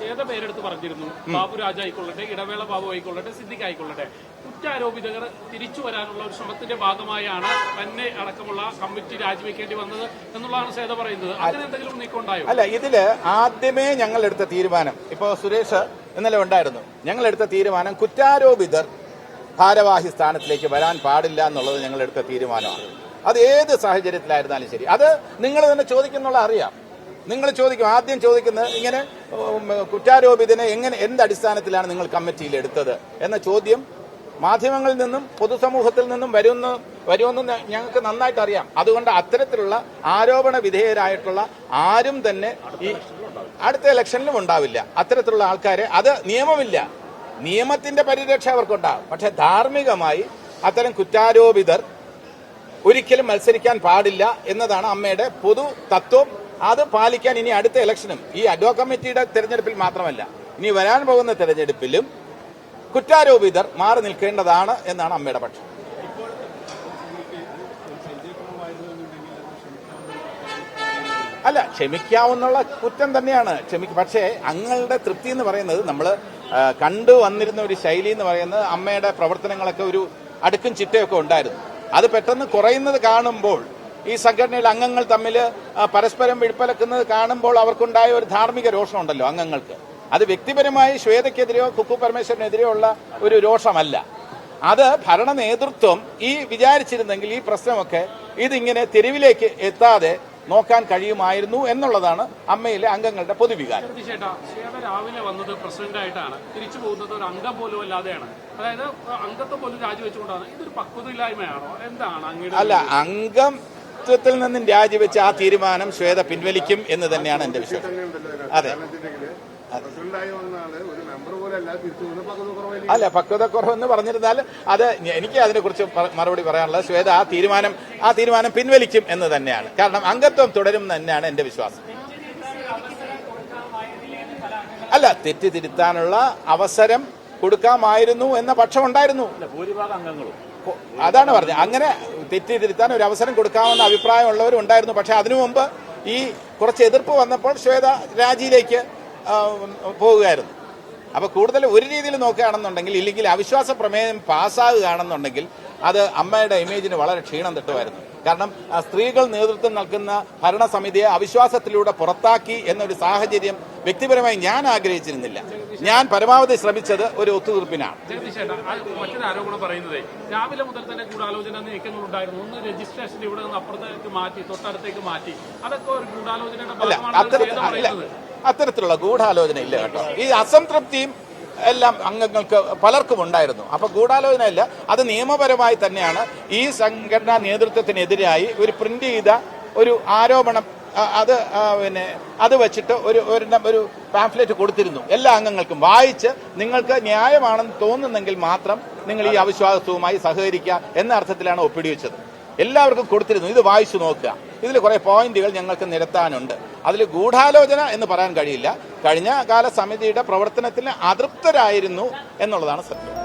ശ്വേത പേരെടുത്ത് പറഞ്ഞിരുന്നു. ബാബു രാജ ആയിക്കൊള്ളട്ടെ, ഇടവേള ബാബു ആയിക്കൊള്ളട്ടെ, സിദ്ദിഖ് ആയിക്കൊള്ളട്ടെ, കുറ്റാരോപിതർ തിരിച്ചു വരാനുള്ള ഒരു ശ്രമത്തിന്റെ ഭാഗമായാണ് തന്നെ അടക്കമുള്ള കമ്മിറ്റി രാജിവെക്കേണ്ടി വന്നത് എന്നുള്ളതാണ് ശ്വേത പറയുന്നത്. അങ്ങനെ എന്തെങ്കിലും നീക്കമുണ്ടായോ? അല്ല, ഇതില് ആദ്യമേ ഞങ്ങൾ എടുത്ത തീരുമാനം, ഇപ്പോ സുരേഷ് ഇന്നലെ ഉണ്ടായിരുന്നു, ഞങ്ങൾ എടുത്ത തീരുമാനം കുറ്റാരോപിതർ ഭാരവാഹി സ്ഥാനത്തിലേക്ക് വരാൻ പാടില്ല എന്നുള്ളത് ഞങ്ങൾ എടുത്ത തീരുമാനമാണ്. അത് ഏത് സാഹചര്യത്തിലായിരുന്നാലും ശരി. അത് നിങ്ങൾ തന്നെ ചോദിക്കുന്നുള്ള അറിയാം. നിങ്ങൾ ചോദിക്കും, ആദ്യം ചോദിക്കുന്നത് ഇങ്ങനെ കുറ്റാരോപിതനെ എന്ത് അടിസ്ഥാനത്തിലാണ് നിങ്ങൾ കമ്മിറ്റിയിൽ എടുത്തത് എന്ന ചോദ്യം മാധ്യമങ്ങളിൽ നിന്നും പൊതുസമൂഹത്തിൽ നിന്നും വരുമെന്ന് ഞങ്ങൾക്ക് നന്നായിട്ട് അറിയാം. അതുകൊണ്ട് അത്തരത്തിലുള്ള ആരോപണ വിധേയരായിട്ടുള്ള ആരും തന്നെ ഈ അടുത്ത ഇലക്ഷനിലും ഉണ്ടാവില്ല. അത്തരത്തിലുള്ള ആൾക്കാരെ, അത് നിയമമില്ല, നിയമത്തിന്റെ പരിരക്ഷ അവർക്കുണ്ടാകും. പക്ഷെ ധാർമ്മികമായി അത്തരം കുറ്റാരോപിതർ ഒരിക്കലും മത്സരിക്കാൻ പാടില്ല എന്നതാണ് അമ്മയുടെ പൊതു തത്വം. അത് പാലിക്കാൻ ഇനി അടുത്ത ഇലക്ഷനും, ഈ അഡ്വ കമ്മിറ്റിയുടെ തെരഞ്ഞെടുപ്പിൽ മാത്രമല്ല, ഇനി വരാൻ പോകുന്ന തെരഞ്ഞെടുപ്പിലും കുറ്റാരോപിതർ മാറി നിൽക്കേണ്ടതാണ് എന്നാണ് അമ്മയുടെ പക്ഷം. അല്ല, ക്ഷമിക്കാവുന്നുള്ള കുറ്റം തന്നെയാണ്. പക്ഷേ അങ്ങളുടെ തൃപ്തി എന്ന് പറയുന്നത്, നമ്മൾ കണ്ടുവന്നിരുന്ന ഒരു ശൈലി എന്ന് പറയുന്നത്, അമ്മയുടെ പ്രവർത്തനങ്ങളൊക്കെ ഒരു അടുക്കും ചിട്ടയൊക്കെ ഉണ്ടായിരുന്നു. അത് പെട്ടെന്ന് കുറയുന്നത് കാണുമ്പോൾ, ഈ സംഘടനയിലെ അംഗങ്ങൾ തമ്മിൽ പരസ്പരം വിഴുപ്പലക്കുന്നത് കാണുമ്പോൾ അവർക്കുണ്ടായ ഒരു ധാർമ്മിക രോഷമുണ്ടല്ലോ അംഗങ്ങൾക്ക്. അത് വ്യക്തിപരമായി ശ്വേതയ്ക്കെതിരെയോ കുക്കു പരമേശ്വരനെതിരെയോ ഉള്ള ഒരു രോഷമല്ല. അത് ഭരണ നേതൃത്വം ഈ വിചാരിച്ചിരുന്നെങ്കിൽ ഈ പ്രശ്നമൊക്കെ ഇതിങ്ങനെ തെരുവിലേക്ക് എത്താതെ നോക്കാൻ കഴിയുമായിരുന്നു എന്നുള്ളതാണ് അമ്മയിലെ അംഗങ്ങളുടെ പൊതുവികാരം. രാവിലെ വന്നത് പ്രസിഡന്റായിട്ടാണ്, തിരിച്ചു പോകുന്നത് ഒരു അംഗം പോലും അല്ലാതെയാണ്. അതായത് അംഗത്തെ പോലും രാജിവെച്ചുകൊണ്ടാണ്. ഇതൊരു പക്വതയില്ലായ്മയാണോ, എന്താണ്? അല്ല, അംഗത്വത്തിൽ നിന്നും രാജിവെച്ച് ആ തീരുമാനം ശ്വേത പിൻവലിക്കും എന്ന് തന്നെയാണ് എന്റെ വിശ്വാസം. അതെ, അല്ല, പക്വതക്കുറവെന്ന് പറഞ്ഞിരുന്നാൽ അത് എനിക്ക് അതിനെക്കുറിച്ച് മറുപടി പറയാനുള്ളത്, ശ്വേത ആ തീരുമാനം പിൻവലിക്കും എന്ന് തന്നെയാണ്. കാരണം അംഗത്വം തുടരും തന്നെയാണ് എന്റെ വിശ്വാസം. അല്ല, തെറ്റ് തിരുത്താനുള്ള അവസരം കൊടുക്കാമായിരുന്നു എന്ന പക്ഷം ഉണ്ടായിരുന്നു. ഭൂരിഭാഗം അംഗങ്ങളും അതാണ് പറഞ്ഞത്. അങ്ങനെ തെറ്റ് തിരുത്താൻ ഒരു അവസരം കൊടുക്കാമെന്ന അഭിപ്രായമുള്ളവരും ഉണ്ടായിരുന്നു. പക്ഷെ അതിനു മുമ്പ് ഈ കുറച്ച് എതിർപ്പ് വന്നപ്പോൾ ശ്വേത രാജിയിലേക്ക് പോവുകയായിരുന്നു. അപ്പൊ കൂടുതൽ ഒരു രീതിയിൽ നോക്കുകയാണെന്നുണ്ടെങ്കിൽ, ഇല്ലെങ്കിൽ അവിശ്വാസ പ്രമേയം പാസ്സാകുകയാണെന്നുണ്ടെങ്കിൽ അത് അമ്മയുടെ ഇമേജിന് വളരെ ക്ഷീണം തട്ടുമായിരുന്നു. കാരണം സ്ത്രീകൾ നേതൃത്വം നൽകുന്ന ഭരണസമിതിയെ അവിശ്വാസത്തിലൂടെ പുറത്താക്കി എന്നൊരു സാഹചര്യം വ്യക്തിപരമായി ഞാൻ ആഗ്രഹിച്ചിരുന്നില്ല. ഞാൻ പരമാവധി ശ്രമിച്ചത് ഒരു ഒത്തുതീർപ്പിനാണ്. മറ്റൊരു ആരോപണം പറയുന്നത്, രാവിലെ മുതൽ തന്നെ ഗൂഢാലോചന നീക്കങ്ങൾ ഉണ്ടായിരുന്നു. ഒന്ന് രജിസ്ട്രേഷൻ ഇവിടെ നിന്ന് അപ്പുറത്തേക്ക് മാറ്റി, തൊട്ടടുത്തേക്ക് മാറ്റി. അതൊക്കെ ഒരു ഗൂഢാലോചനയുടെ ഭാഗമാണ്. അത്തരത്തിലുള്ള ഗൂഢാലോചന ഇല്ല കേട്ടോ. ഈ അസംതൃപ്തിയും എല്ലാം അംഗങ്ങൾക്ക് പലർക്കും ഉണ്ടായിരുന്നു. അപ്പൊ ഗൂഢാലോചനയില്ല, അത് നിയമപരമായി തന്നെയാണ്. ഈ സംഘടനാ നേതൃത്വത്തിനെതിരായി ഒരു പ്രിന്റ് ചെയ്ത ഒരു ആരോപണം, അത് വെച്ചിട്ട് ഒരു പാംഫ്ലെറ്റ് കൊടുത്തിരുന്നു എല്ലാ അംഗങ്ങൾക്കും. വായിച്ച് നിങ്ങൾക്ക് ന്യായമാണെന്ന് തോന്നുന്നെങ്കിൽ മാത്രം നിങ്ങൾ ഈ അവിശ്വാസവുമായി സഹകരിക്കുക എന്ന അർത്ഥത്തിലാണ് ഒപ്പിടിവെച്ചത്. എല്ലാവർക്കും കൊടുത്തിരുന്നു. ഇത് വായിച്ചു നോക്കുക. ഇതിൽ കുറെ പോയിന്റുകൾ ഞങ്ങൾക്ക് നിരത്താനുണ്ട്. അതിൽ ഗൂഢാലോചന എന്ന് പറയാൻ കഴിയില്ല. കഴിഞ്ഞ കാല സമിതിയുടെ പ്രവർത്തനത്തിന് അതൃപ്തരായിരുന്നു എന്നുള്ളതാണ് സത്യം.